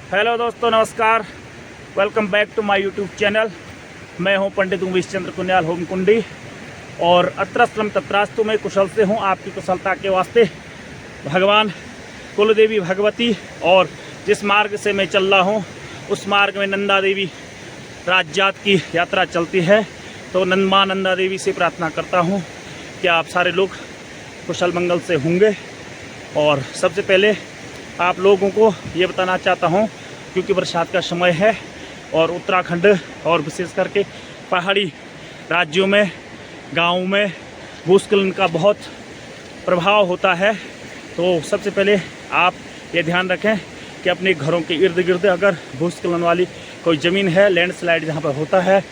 Hello दोस्तों, नमस्कार। Welcome back to my YouTube channel. मैं हूं पंडित उमेश चंद्र कुनियाल होमकुंडी और अत्रस्त्रम तत्रास्तु में कुशल से हूं। आपकी कुशलता के वास्ते भगवान कुलदेवी भगवती और जिस मार्ग से मैं चल रहा हूं उस मार्ग में नंदा देवी राजजात की यात्रा चलती है। तो माँ नंदा देवी से प्रार्थना करता हूं कि आप सारे लोग कुशल मंगल से होंगे। और सबसे पहले आप लोगों को ये बताना चाहता हूं, क्योंकि बरसात का समय है और उत्तराखंड और विशेष करके पहाड़ी राज्यों में गाँव में भूस्खलन का बहुत प्रभाव होता है। तो सबसे पहले आप ये ध्यान रखें कि अपने घरों के इर्द गिर्द अगर भूस्खलन वाली कोई ज़मीन है, लैंडस्लाइड जहाँ पर होता है,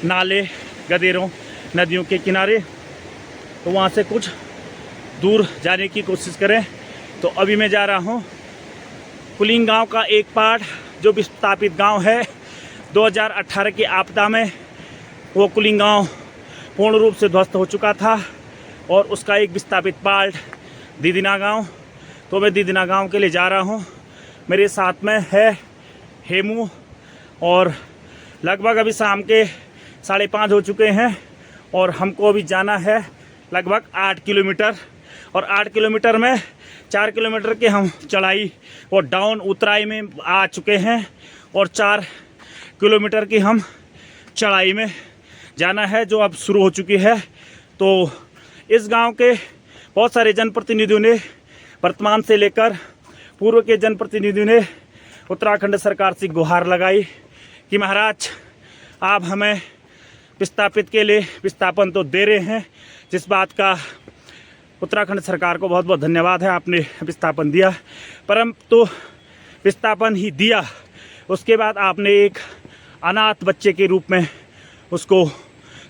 नाले गदेरों नदियों के किनारे, तो वहाँ से कुछ दूर जाने की कोशिश करें। तो अभी मैं जा रहा हूँ कुलिंग गांव का एक पार्ट जो विस्थापित गांव है। 2018 की आपदा में वो कुलिंग गांव पूर्ण रूप से ध्वस्त हो चुका था और उसका एक विस्थापित पार्ट दीदिना गांव। तो मैं दीदिना गांव के लिए जा रहा हूँ। मेरे साथ में है हेमू और लगभग अभी शाम के 5:30 हो चुके हैं और हमको अभी जाना है लगभग 8 किलोमीटर। और 8 किलोमीटर में 4 किलोमीटर के हम चढ़ाई और डाउन उतराई में आ चुके हैं और 4 किलोमीटर की हम चढ़ाई में जाना है जो अब शुरू हो चुकी है। तो इस गांव के बहुत सारे जनप्रतिनिधियों ने, वर्तमान से लेकर पूर्व के जनप्रतिनिधियों ने उत्तराखंड सरकार से गुहार लगाई कि महाराज आप हमें विस्थापित के लिए विस्थापन तो दे रहे हैं, जिस बात का उत्तराखंड सरकार को बहुत बहुत धन्यवाद है, आपने विस्थापन दिया। परंतु विस्थापन ही दिया, उसके बाद आपने एक अनाथ बच्चे के रूप में उसको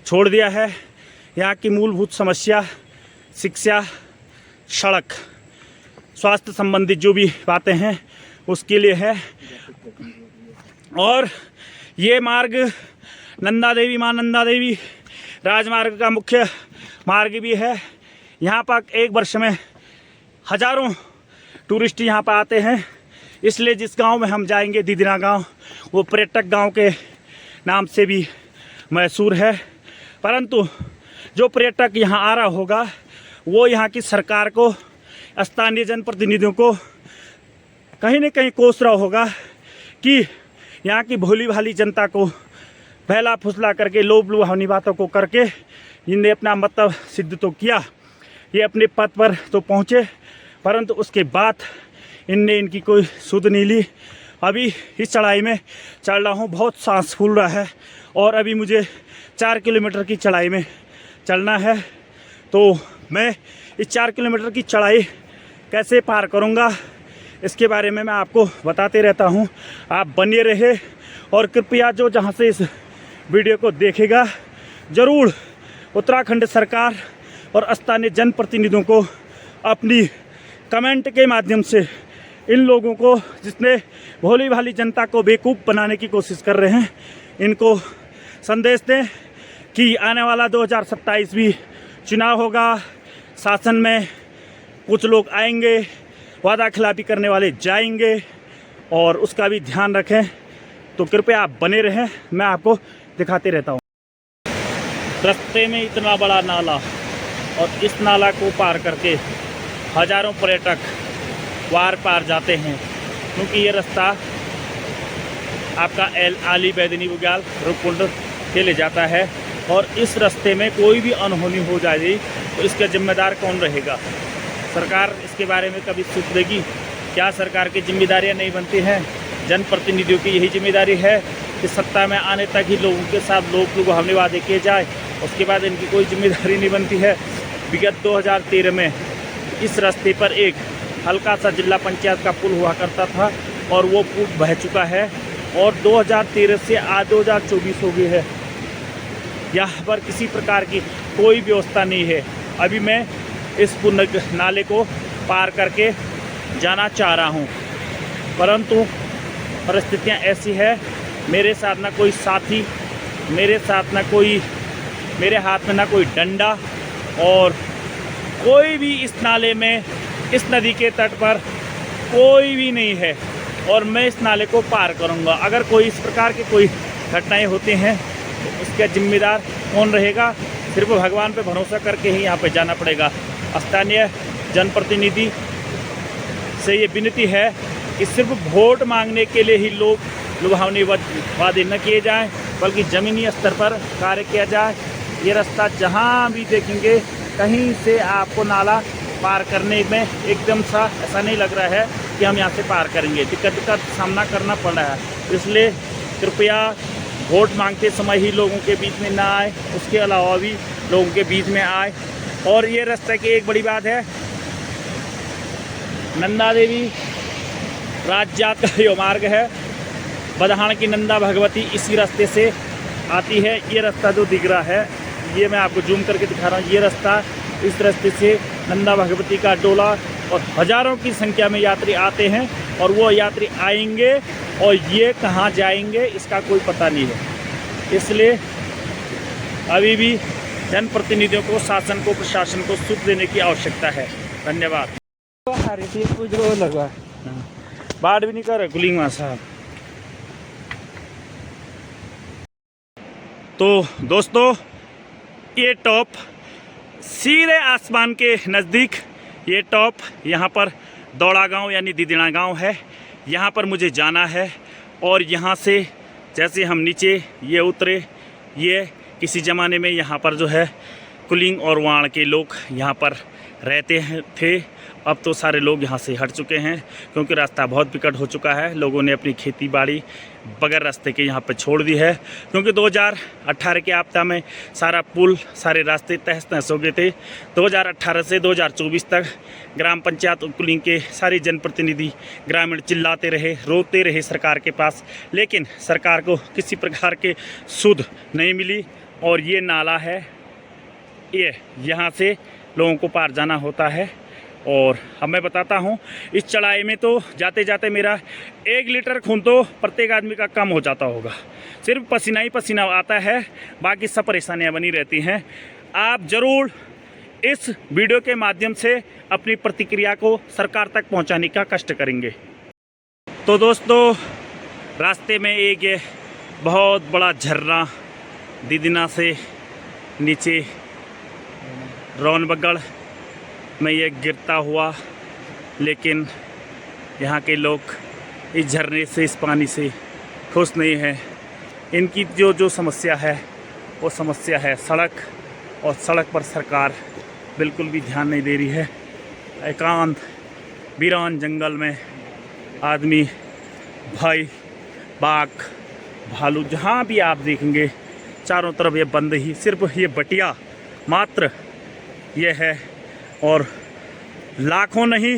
छोड़ दिया है। यहाँ की मूलभूत समस्या शिक्षा, सड़क, स्वास्थ्य संबंधित जो भी बातें हैं उसके लिए है। और ये मार्ग नंदा देवी, माँ नंदा देवी राजमार्ग का मुख्य मार्ग भी है। यहाँ पर एक वर्ष में हज़ारों टूरिस्ट यहाँ पर आते हैं। इसलिए जिस गांव में हम जाएंगे, दीदिना गांव, वो पर्यटक गांव के नाम से भी मशहूर है। परंतु जो पर्यटक यहाँ आ रहा होगा वो यहाँ की सरकार को, स्थानीय जनप्रतिनिधियों को कहीं न कहीं कोस रहा होगा कि यहाँ की भोली भाली जनता को बहला फुसला करके, लोभ लुभावनी बातों को करके इनने अपना मतलब सिद्ध तो किया, ये अपने पद पर तो पहुँचे, परंतु उसके बाद इनने इनकी कोई सुध नहीं ली। अभी इस चढ़ाई में चल रहा हूँ, बहुत सांस फूल रहा है और अभी मुझे 4 किलोमीटर की चढ़ाई में चलना है। तो मैं इस 4 किलोमीटर की चढ़ाई कैसे पार करूँगा इसके बारे में मैं आपको बताते रहता हूँ। आप बने रहे और कृपया जो जहाँ से इस वीडियो को देखेगा ज़रूर उत्तराखंड सरकार और स्थानीय जनप्रतिनिधियों को अपनी कमेंट के माध्यम से इन लोगों को, जिसने भोली भाली जनता को बेवकूफ़ बनाने की कोशिश कर रहे हैं, इनको संदेश दें कि आने वाला 2027 भी चुनाव होगा। शासन में कुछ लोग आएंगे, वादा खिलाफी करने वाले जाएंगे और उसका भी ध्यान रखें। तो कृपया आप बने रहें, मैं आपको दिखाते रहता हूँ। रास्ते में इतना बड़ा नाला और इस नाला को पार करके हज़ारों पर्यटक वार पार जाते हैं, क्योंकि ये रास्ता आपका आली बैदनी बुग्याल रूपकुंड के ले जाता है। और इस रास्ते में कोई भी अनहोनी हो जाएगी तो इसका जिम्मेदार कौन रहेगा? सरकार इसके बारे में कभी सोच देगी क्या? सरकार की जिम्मेदारियां नहीं बनती हैं। जनप्रतिनिधियों की यही जिम्मेदारी है कि सत्ता में आने तक ही लोगों के साथ लोग लुभावने वादे किए जाए, उसके बाद इनकी कोई जिम्मेदारी नहीं बनती है। विगत 2013 में इस रास्ते पर एक हल्का सा जिला पंचायत का पुल हुआ करता था और वो पुल बह चुका है और 2013 से आज 2024 हो गई है। यहाँ पर किसी प्रकार की कोई व्यवस्था नहीं है। अभी मैं इस पुल नाले को पार करके जाना चाह रहा हूँ, परंतु परिस्थितियाँ ऐसी है, मेरे साथ ना कोई साथी, मेरे साथ ना कोई, मेरे हाथ में ना कोई डंडा और कोई भी इस नाले में, इस नदी के तट पर कोई भी नहीं है। और मैं इस नाले को पार करूँगा। अगर कोई इस प्रकार की कोई घटनाएँ होती हैं तो उसका जिम्मेदार कौन रहेगा? सिर्फ भगवान पे भरोसा करके ही यहाँ पे जाना पड़ेगा। स्थानीय जनप्रतिनिधि से ये विनती है कि सिर्फ वोट मांगने के लिए ही लोग लुभावनी वादे न किए जाएं, बल्कि ज़मीनी स्तर पर कार्य किया जाए। ये रास्ता जहाँ भी देखेंगे कहीं से आपको नाला पार करने में एकदम सा ऐसा नहीं लग रहा है कि हम यहाँ से पार करेंगे। दिक्कत का सामना करना पड़ रहा है। इसलिए कृपया वोट मांगते समय ही लोगों के बीच में ना आए, उसके अलावा भी लोगों के बीच में आए। और ये रास्ते की एक बड़ी बात है, नंदा देवी राजजात का जो मार्ग है, बदहान की नंदा भगवती इसी रास्ते से आती है। ये रास्ता जो दिख रहा है, ये मैं आपको जूम करके दिखा रहा हूँ। ये रास्ता, इस रास्ते से नंदा भगवती का डोला और हज़ारों की संख्या में यात्री आते हैं और वो यात्री आएंगे और ये कहाँ जाएंगे इसका कोई पता नहीं है। इसलिए अभी भी जनप्रतिनिधियों को, शासन को, प्रशासन को सुध देने की आवश्यकता है। धन्यवाद। बाढ़ भी नहीं कर रहे कुलिंग साहब। तो दोस्तों, ये टॉप सीधे आसमान के नज़दीक, ये टॉप यहाँ पर दौड़ा गांव यानी दीदिना गांव है। यहाँ पर मुझे जाना है और यहाँ से जैसे हम नीचे ये उतरे, ये किसी ज़माने में यहाँ पर जो है कुलिंग और वाण के लोग यहाँ पर रहते थे। अब तो सारे लोग यहाँ से हट चुके हैं क्योंकि रास्ता बहुत विकट हो चुका है। लोगों ने अपनी खेती बाड़ी बगैर रास्ते के यहाँ पे छोड़ दी है क्योंकि 2018 के आपदा में सारा पुल, सारे रास्ते तहस नहस हो गए थे। 2018 से 2024 तक ग्राम पंचायत कुलिंग के सारे जनप्रतिनिधि ग्रामीण चिल्लाते रहे, रोते रहे सरकार के पास, लेकिन सरकार को किसी प्रकार के सुध नहीं मिली। और ये नाला है, ये यहाँ से लोगों को पार जाना होता है। और अब मैं बताता हूँ, इस चढ़ाई में तो जाते जाते मेरा 1 लीटर खून तो प्रत्येक आदमी का कम हो जाता होगा। सिर्फ पसीना ही पसीना आता है, बाकी सब परेशानियाँ बनी रहती हैं। आप ज़रूर इस वीडियो के माध्यम से अपनी प्रतिक्रिया को सरकार तक पहुँचाने का कष्ट करेंगे। तो दोस्तों, रास्ते में एक ये बहुत बड़ा झरना दीदिना से नीचे रौनबगढ़ में ये गिरता हुआ, लेकिन यहाँ के लोग इस झरने से, इस पानी से खुश नहीं हैं। इनकी जो समस्या है वो समस्या है सड़क, और सड़क पर सरकार बिल्कुल भी ध्यान नहीं दे रही है। एकांत वीरान जंगल में आदमी, भाई, बाघ, भालू, जहाँ भी आप देखेंगे चारों तरफ ये बंद ही, सिर्फ ये बटिया मात्र ये है। और लाखों नहीं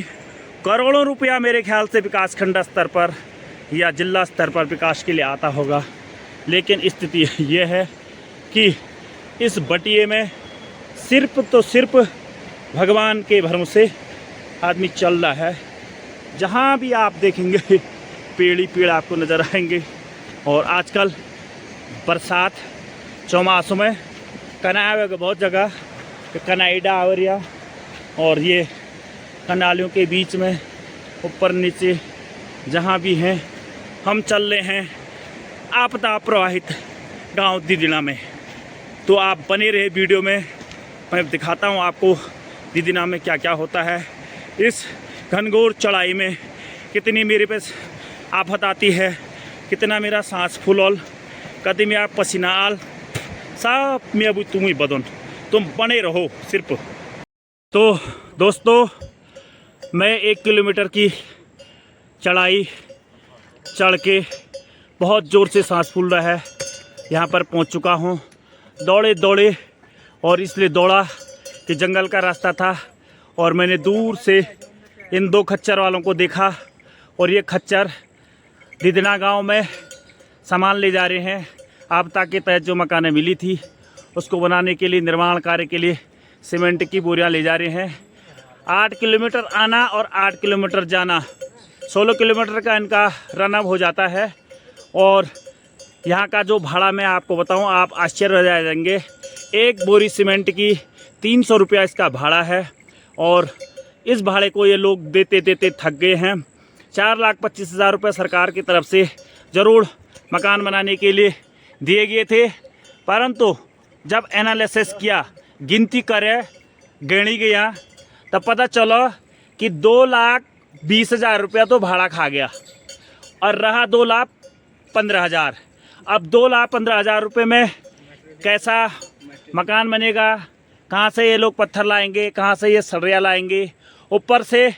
करोड़ों रुपया मेरे ख्याल से विकास खंड स्तर पर या जिला स्तर पर विकास के लिए आता होगा, लेकिन स्थिति ये है कि इस बटिये में सिर्फ तो सिर्फ भगवान के भरोसे आदमी चल रहा है। जहाँ भी आप देखेंगे पेड़ ही पेड़ आपको नज़र आएंगे। और आजकल बरसात चौमासों में कनाल बहुत जगह कनाइडा आवरिया, और ये कनालियों के बीच में ऊपर नीचे जहाँ भी हैं हम चल रहे हैं आपदा प्रवाहित गांव दीदिना में। तो आप बने रहे वीडियो में, मैं दिखाता हूँ आपको दीदिना में क्या क्या होता है। इस घनघोर चढ़ाई में कितनी मेरे पे आफत आती है, कितना मेरा सांस फूलौल, कभी में आप पसीना आल, सब में अब तुम ही बदन, तुम बने रहो सिर्फ। तो दोस्तों, मैं 1 किलोमीटर की चढ़ाई चढ़ के बहुत ज़ोर से सांस फूल रहा है, यहाँ पर पहुँच चुका हूँ। दौड़े दौड़े, और इसलिए दौड़ा कि जंगल का रास्ता था और मैंने दूर से इन 2 खच्चर वालों को देखा, और ये खच्चर दीदिना गांव में सामान ले जा रहे हैं। आपदा के तहत जो मकानें मिली थी उसको बनाने के लिए, निर्माण कार्य के लिए सीमेंट की बोरियां ले जा रहे हैं। 8 किलोमीटर आना और 8 किलोमीटर जाना, 16 किलोमीटर का इनका रनअप हो जाता है। और यहाँ का जो भाड़ा मैं आपको बताऊँ, आप आश्चर्य हो जाएंगे। 1 बोरी सीमेंट की 300 रुपया इसका भाड़ा है, और इस भाड़े को ये लोग देते देते थक गए हैं। 4,25,000 रुपये सरकार की तरफ से ज़रूर मकान बनाने के लिए दिए गए थे, परंतु जब एनालिसिस किया, गिनती करे, गणी गया, तब पता चला कि 2,20,000 रुपया तो भाड़ा खा गया और रहा 2,15,000। अब 2,15,000 रुपये में कैसा मकान बनेगा? कहाँ से ये लोग पत्थर लाएंगे, कहाँ से ये सरिया लाएंगे? ऊपर से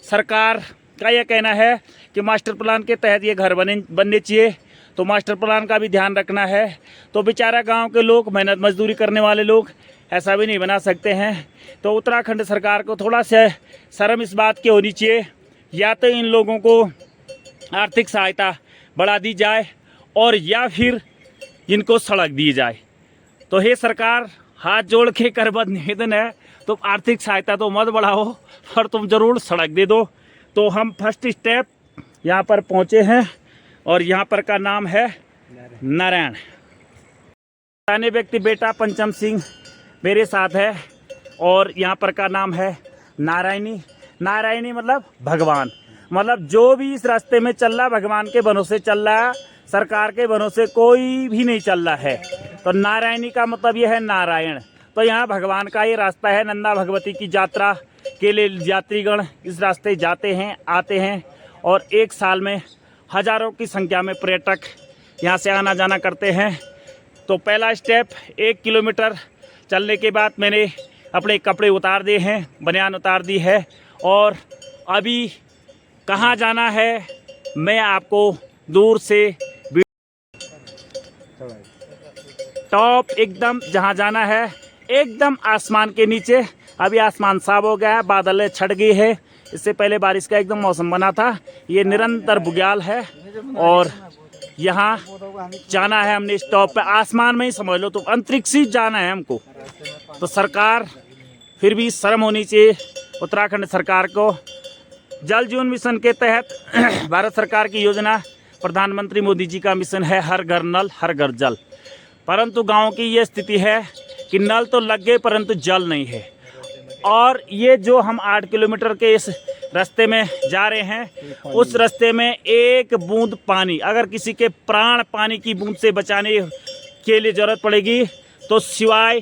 सरकार का ये कहना है कि मास्टर प्लान के तहत ये घर बनने चाहिए, तो मास्टर प्लान का भी ध्यान रखना है। तो बेचारा गांव के लोग, मेहनत मजदूरी करने वाले लोग ऐसा भी नहीं बना सकते हैं। तो उत्तराखंड सरकार को थोड़ा सा शर्म इस बात की होनी चाहिए, या तो इन लोगों को आर्थिक सहायता बढ़ा दी जाए और या फिर इनको सड़क दी जाए। तो हे सरकार, हाथ जोड़ के करबद्ध निवेदन है, तुम आर्थिक सहायता तो मत बढ़ाओ और तुम ज़रूर सड़क दे दो। तो हम फर्स्ट स्टेप यहाँ पर पहुँचे हैं और यहाँ पर का नाम है नारायण। स्थानीय व्यक्ति बेटा पंचम सिंह मेरे साथ है और यहाँ पर का नाम है नारायणी। नारायणी मतलब भगवान, मतलब जो भी इस रास्ते में चल रहा भगवान के बनों से चल रहा, सरकार के बनों से कोई भी नहीं चल रहा है। तो नारायणी का मतलब ये है नारायण। तो यहाँ भगवान का ये रास्ता है। नंदा भगवती की यात्रा के लिए यात्रीगण इस रास्ते जाते हैं, आते हैं और एक साल में हज़ारों की संख्या में पर्यटक यहाँ से आना जाना करते हैं। तो पहला स्टेप 1 किलोमीटर चलने के बाद मैंने अपने कपड़े उतार दिए हैं, बनियान उतार दी है और अभी कहाँ जाना है मैं आपको दूर से टॉप एकदम जहाँ जाना है, एकदम आसमान के नीचे। अभी आसमान साफ हो गया है, बादल छट गई है। इससे पहले बारिश का एकदम मौसम बना था। ये निरंतर बुग्याल है और यहाँ जाना है हमने स्टॉप पे, आसमान में ही समझ लो, तो अंतरिक्ष ही जाना है हमको। तो सरकार फिर भी शर्म होनी चाहिए उत्तराखंड सरकार को। जल जीवन मिशन के तहत भारत सरकार की योजना, प्रधानमंत्री मोदी जी का मिशन है हर घर नल हर घर जल, परंतु गाँव की ये स्थिति है कि नल तो लग गए परंतु जल नहीं है। और ये जो हम 8 किलोमीटर के इस रास्ते में जा रहे हैं, उस रास्ते में एक बूंद पानी, अगर किसी के प्राण पानी की बूंद से बचाने के लिए ज़रूरत पड़ेगी तो सिवाय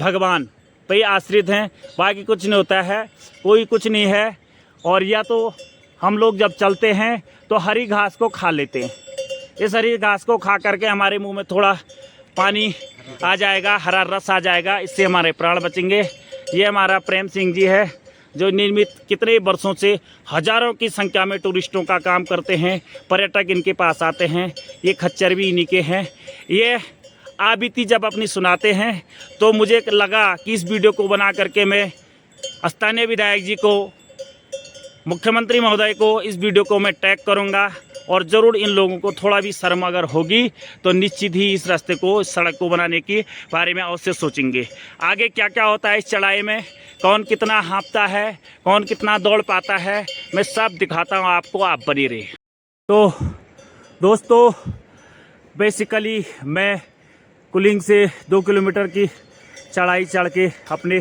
भगवान पे ही आश्रित हैं, बाकी कुछ नहीं होता है, कोई कुछ नहीं है। और या तो हम लोग जब चलते हैं तो हरी घास को खा लेते हैं, इस हरी घास को खा करके हमारे मुंह में थोड़ा पानी आ जाएगा, हरा रस आ जाएगा, इससे हमारे प्राण बचेंगे। ये हमारा प्रेम सिंह जी है जो नियमित कितने वर्षों से हज़ारों की संख्या में टूरिस्टों का काम करते हैं, पर्यटक इनके पास आते हैं। ये खच्चर भी इन्हीं के हैं। ये आबिती जब अपनी सुनाते हैं तो मुझे लगा कि इस वीडियो को बना करके मैं स्थानीय विधायक जी को, मुख्यमंत्री महोदय को इस वीडियो को मैं टैग करूंगा और ज़रूर इन लोगों को थोड़ा भी शर्म अगर होगी तो निश्चित ही इस रास्ते को, इस सड़क को बनाने के बारे में अवश्य सोचेंगे। आगे क्या क्या होता है इस चढ़ाई में, कौन कितना हाँफता है, कौन कितना दौड़ पाता है, मैं सब दिखाता हूँ आपको, आप बने रहे। तो दोस्तों, बेसिकली मैं कुलिंग से 2 किलोमीटर की चढ़ाई चढ़ के अपने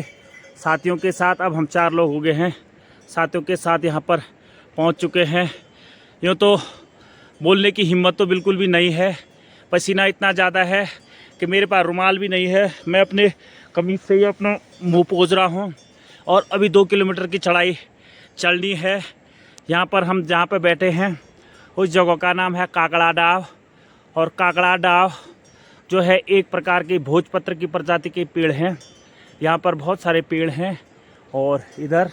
साथियों के साथ, अब हम 4 लोग हो गए हैं, साथियों के साथ यहाँ पर पहुँच चुके हैं। यूँ तो बोलने की हिम्मत तो बिल्कुल भी नहीं है, पसीना इतना ज़्यादा है कि मेरे पास रुमाल भी नहीं है। मैं अपने कमीज से ही अपना मुंह पोंछ रहा हूँ और अभी 2 किलोमीटर की चढ़ाई चलनी है। यहाँ पर हम जहाँ पर बैठे हैं उस जगह का नाम है काकड़ा डाव, और काकड़ा डाव जो है एक प्रकार के भोजपत्र की प्रजाति के पेड़ हैं। यहाँ पर बहुत सारे पेड़ हैं और इधर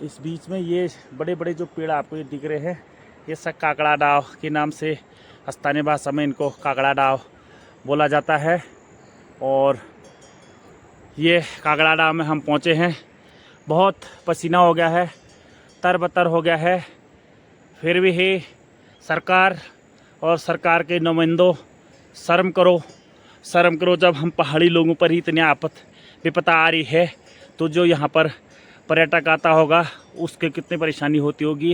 इस बीच में ये बड़े बड़े जो पेड़ आपको ये दिख रहे हैं, ये सब काकड़ा डाव के नाम से स्थानीय भाषा में इनको काकड़ा डाव बोला जाता है। और ये काकड़ा डाव में हम पहुँचे हैं। बहुत पसीना हो गया है, तरबतर हो गया है, फिर भी है सरकार और सरकार के नुमाइंदों, शर्म करो, शर्म करो। जब हम पहाड़ी लोगों पर ही इतनी विपदा आ रही है तो जो यहाँ पर पर्यटक आता होगा उसके कितनी परेशानी होती होगी,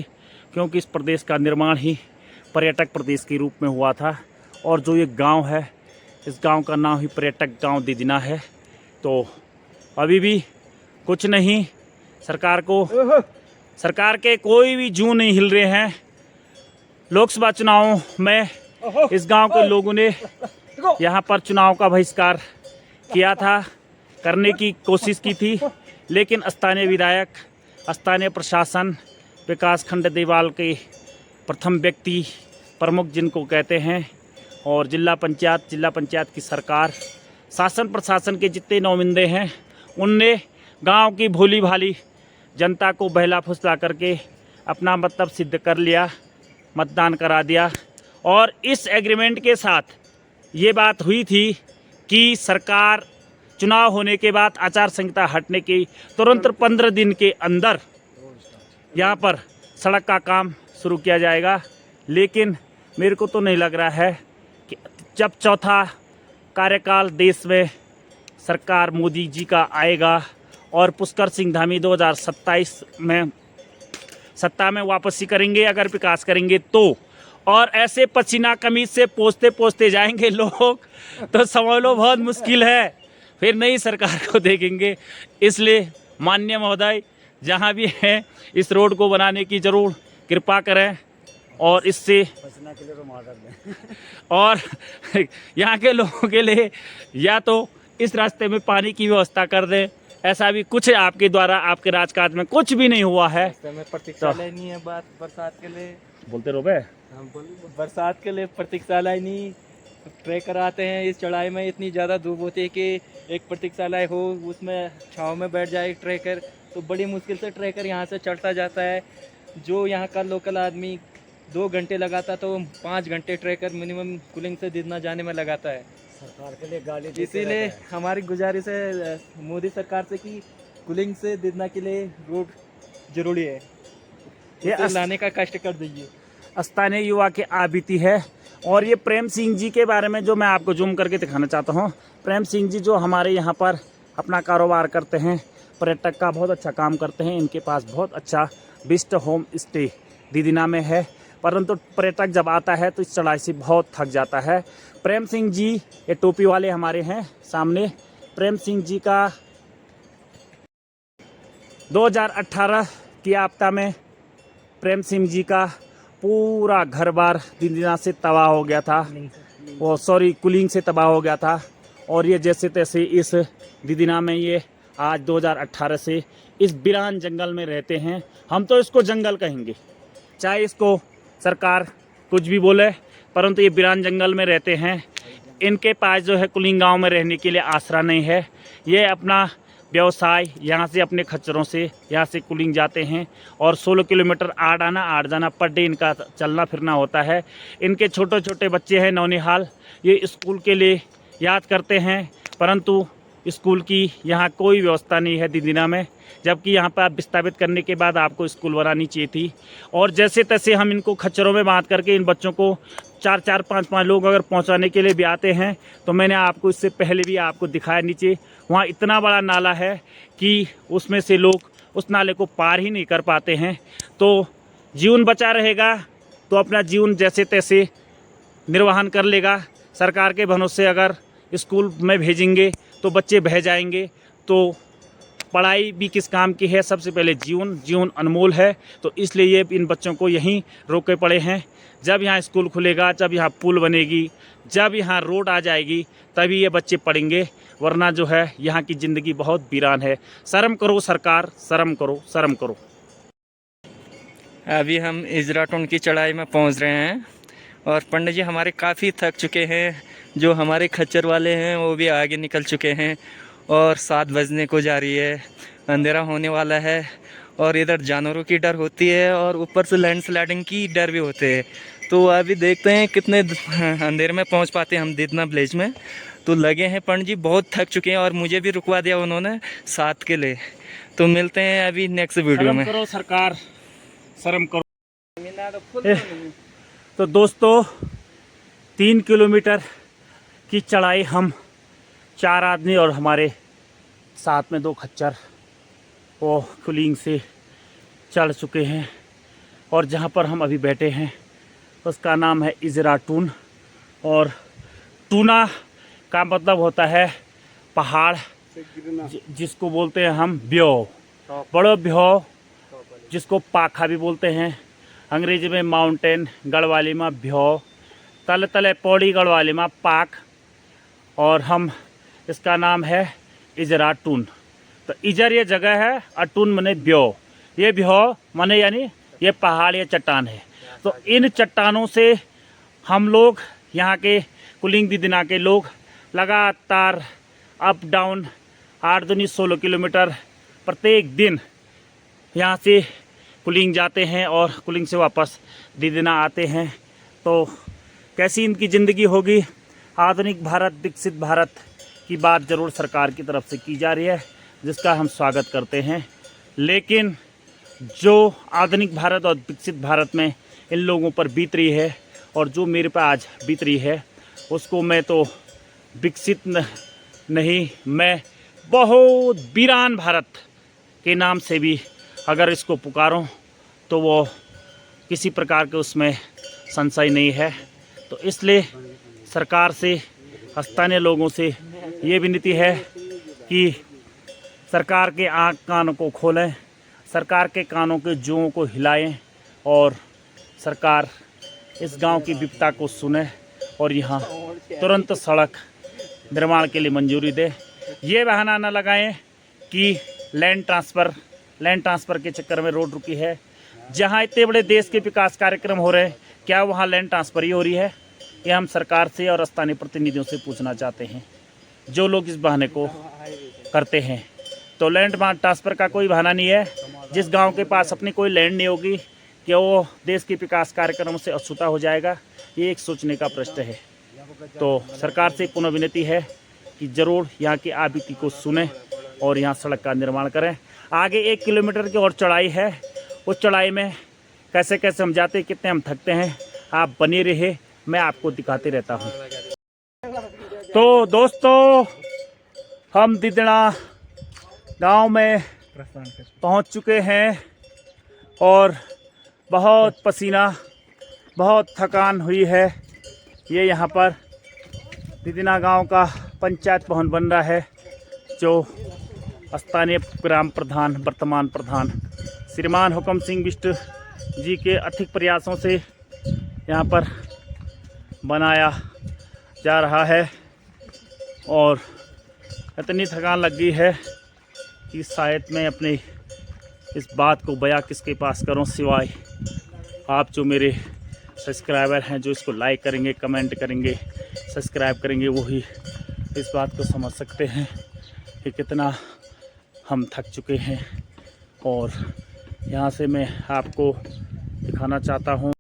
क्योंकि इस प्रदेश का निर्माण ही पर्यटक प्रदेश के रूप में हुआ था। और जो ये गांव है, इस गांव का नाम ही पर्यटक गांव दीदिना है। तो अभी भी कुछ नहीं, सरकार को सरकार के कोई भी जू नहीं हिल रहे हैं। लोकसभा चुनावों में इस गांव के लोगों ने यहां पर चुनाव का बहिष्कार किया था, करने की कोशिश की थी, लेकिन स्थानीय विधायक, स्थानीय प्रशासन, विकास खंड देवाल के प्रथम व्यक्ति प्रमुख जिनको कहते हैं, और जिला पंचायत की सरकार, शासन प्रशासन के जितने नुमाइंदे हैं, उनने गांव की भोली भाली जनता को बहला फुसला करके अपना मतलब सिद्ध कर लिया, मतदान करा दिया। और इस एग्रीमेंट के साथ ये बात हुई थी कि सरकार चुनाव होने के बाद आचार संहिता हटने के तुरंत 15 दिन के अंदर यहाँ पर सड़क का काम शुरू किया जाएगा। लेकिन मेरे को तो नहीं लग रहा है कि जब चौथा कार्यकाल देश में सरकार मोदी जी का आएगा और पुष्कर सिंह धामी 2027 में सत्ता में वापसी करेंगे, अगर विकास करेंगे तो, और ऐसे पसीना कमीज से पोंछते पोंछते जाएंगे लोग, तो समझ लो बहुत मुश्किल है, फिर नई सरकार को देखेंगे। इसलिए माननीय महोदय जहाँ भी हैं इस रोड को बनाने की ज़रूर कृपा करें, और इससे और यहाँ के लोगों के लिए या तो इस रास्ते में पानी की व्यवस्था कर दें। ऐसा भी कुछ आपके द्वारा, आपके राजकाज में कुछ भी नहीं हुआ है। प्रतीक्षालय नहीं है, बात बरसात के लिए बोलते रहो बे, बरसात के लिए प्रतीक्षालय नहीं, ट्रेकर आते हैं इस चढ़ाई में, इतनी ज़्यादा धूप होती है कि एक प्रतीक्षालय हो, उसमें छाँव में बैठ जाए ट्रेकर, तो बड़ी मुश्किल से ट्रेकर यहाँ से चढ़ता जाता है। जो यहाँ का लोकल आदमी 2 घंटे लगाता तो 5 घंटे ट्रेकर मिनिमम कुलिंग से दिदना जाने में लगाता है। सरकार के लिए गाली, इसीलिए हमारी गुजारिश है मोदी सरकार से कि कुलिंग से दिदना के लिए रोड जरूरी है, ये लाने का कष्ट कर दीजिए। स्थानीय युवा की आबिती है। और ये प्रेम सिंह जी के बारे में जो मैं आपको जूम करके दिखाना चाहता हूँ, प्रेम सिंह जी जो हमारे यहाँ पर अपना कारोबार करते हैं, पर्यटक का बहुत अच्छा काम करते हैं। इनके पास बहुत अच्छा बिस्ट होम स्टे दीदीना में है, परंतु पर्यटक जब आता है तो इस चढ़ाई से बहुत थक जाता है। प्रेम सिंह जी ये टोपी वाले हमारे हैं सामने। प्रेम सिंह जी का 2018 की आपदा में प्रेम सिंह जी का पूरा घर बार दीदीना से तबाह हो गया था, वो कुलिंग से तबाह हो गया था। और ये जैसे तैसे इस दीदीना में ये आज 2018 से इस वीरान जंगल में रहते हैं। हम तो इसको जंगल कहेंगे, चाहे इसको सरकार कुछ भी बोले, परंतु ये वीरान जंगल में रहते हैं। इनके पास जो है कुलिंग गांव में रहने के लिए आसरा नहीं है। ये अपना व्यवसाय यहाँ से अपने खच्चरों से यहाँ से कुलिंग जाते हैं, और 16 किलोमीटर 8 आना 8 जाना पर डे इनका चलना फिरना होता है। इनके छोटे छोटे बच्चे हैं नौनिहाल, ये स्कूल के लिए याद करते हैं, परंतु स्कूल की यहाँ कोई व्यवस्था नहीं है दीदीना में, जबकि यहाँ पर विस्थापित करने के बाद आपको स्कूल बनानी चाहिए थी। और जैसे तैसे हम इनको खच्चरों में बांध करके इन बच्चों को 4-4, 5-5 लोग अगर पहुँचाने के लिए भी आते हैं, तो मैंने आपको इससे पहले भी आपको दिखाया, नीचे वहाँ इतना बड़ा नाला है कि उसमें से लोग उस नाले को पार ही नहीं कर पाते हैं। तो जीवन बचा रहेगा तो अपना जीवन जैसे तैसे निर्वहन कर लेगा। सरकार के भरोसे अगर स्कूल में भेजेंगे तो बच्चे बह जाएंगे, तो पढ़ाई भी किस काम की है, सबसे पहले जीवन अनमोल है। तो इसलिए ये इन बच्चों को यहीं रोके पड़े हैं। जब यहाँ स्कूल खुलेगा, जब यहाँ पुल बनेगी, जब यहाँ रोड आ जाएगी, तभी ये बच्चे पढ़ेंगे, वरना जो है यहाँ की ज़िंदगी बहुत वीरान है। शर्म करो सरकार, शर्म करो, शर्म करो। अभी हम इजराटोन की चढ़ाई में पहुंच रहे हैं और पंडित जी हमारे काफ़ी थक चुके हैं। जो हमारे खच्चर वाले हैं वो भी आगे निकल चुके हैं और 7 बजने को जा रही है, अंधेरा होने वाला है। और इधर जानवरों की डर होती है और ऊपर से लैंडस्लाइडिंग की डर भी होते हैं। तो अभी देखते हैं कितने अंधेरे में पहुंच पाते हैं हम दिदना विलेज में। तो लगे हैं पंडित जी, बहुत थक चुके हैं और मुझे भी रुकवा दिया उन्होंने साथ के लिए। तो मिलते हैं अभी नेक्स्ट वीडियो में। शर्म करो सरकार, शर्म करो। तो दोस्तों 3 किलोमीटर की चढ़ाई हम 4 आदमी और हमारे साथ में 2 खच्चर वो कुलिंग से चढ़ चुके हैं। और जहाँ पर हम अभी बैठे हैं उसका नाम है इजराटून, और टूना का मतलब होता है पहाड़, जिसको बोलते हैं हम ब्यो, बड़ो ब्यो जिसको पाखा भी बोलते हैं, अंग्रेजी में माउंटेन, गढ़वाली में भ्यो, तल तले पौड़ी गढ़वाली में पाक, और हम इसका नाम है इजराटून। तो इजर ये जगह है, अटून मने ब्यो, ये ब्यो मने यानी ये पहाड़ या चट्टान है। तो इन चट्टानों से हम लोग यहाँ के कुलिंग दिदिना के लोग लगातार अप डाउन 8 दूनी 16 किलोमीटर प्रत्येक दिन यहाँ से कुलिंग जाते हैं और कुलिंग से वापस दिदिना आते हैं। तो कैसी इनकी ज़िंदगी होगी। आधुनिक भारत, विकसित भारत की बात ज़रूर सरकार की तरफ से की जा रही है, जिसका हम स्वागत करते हैं। लेकिन जो आधुनिक भारत और विकसित भारत में इन लोगों पर बीत रही है और जो मेरे पर आज बीत रही है, उसको मैं तो विकसित नहीं, मैं बहुत वीरान भारत के नाम से भी अगर इसको पुकारूं तो वो किसी प्रकार के उसमें संशय नहीं है। तो इसलिए सरकार से, स्थानीय लोगों से ये विनती है कि सरकार के आँख कानों को खोलें, सरकार के कानों के जुओं को हिलाएं और सरकार इस गांव की विपदा को सुने और यहाँ तुरंत सड़क निर्माण के लिए मंजूरी दे। ये बहाना न लगाएं कि लैंड ट्रांसफ़र के चक्कर में रोड रुकी है। जहाँ इतने बड़े देश के विकास कार्यक्रम हो रहे हैं, क्या वहाँ लैंड ट्रांसफ़र ही हो रही है? ये हम सरकार से और स्थानीय प्रतिनिधियों से पूछना चाहते हैं, जो लोग इस बहाने को करते हैं। तो लैंड ट्रांसफ़र का कोई बहाना नहीं है। जिस गांव के पास अपनी कोई लैंड नहीं होगी, कि वो देश के विकास कार्यक्रमों से अछूता हो जाएगा, ये एक सोचने का प्रश्न है। तो सरकार से पुनः विनती है कि ज़रूर यहाँ की आबिती को सुने और यहाँ सड़क का निर्माण करें। आगे 1 किलोमीटर की और चढ़ाई है, उस चढ़ाई में कैसे कैसे हम जाते, कितने हम थकते हैं, आप बने रहे, मैं आपको दिखाते रहता हूँ। तो दोस्तों, हम दिदना गांव में पहुंच चुके हैं और बहुत पसीना, बहुत थकान हुई है। ये यहाँ पर दिदिना गांव का पंचायत भवन बन रहा है, जो स्थानीय ग्राम प्रधान, वर्तमान प्रधान श्रीमान हुकम सिंह बिष्ट जी के अथिक प्रयासों से यहाँ पर बनाया जा रहा है। और इतनी थकान लग गई है कि शायद मैं अपनी इस बात को बयां किसके पास करूं, सिवाय आप जो मेरे सब्सक्राइबर हैं, जो इसको लाइक करेंगे, कमेंट करेंगे, सब्सक्राइब करेंगे, वही इस बात को समझ सकते हैं कि कितना हम थक चुके हैं। और यहाँ से मैं आपको दिखाना चाहता हूँ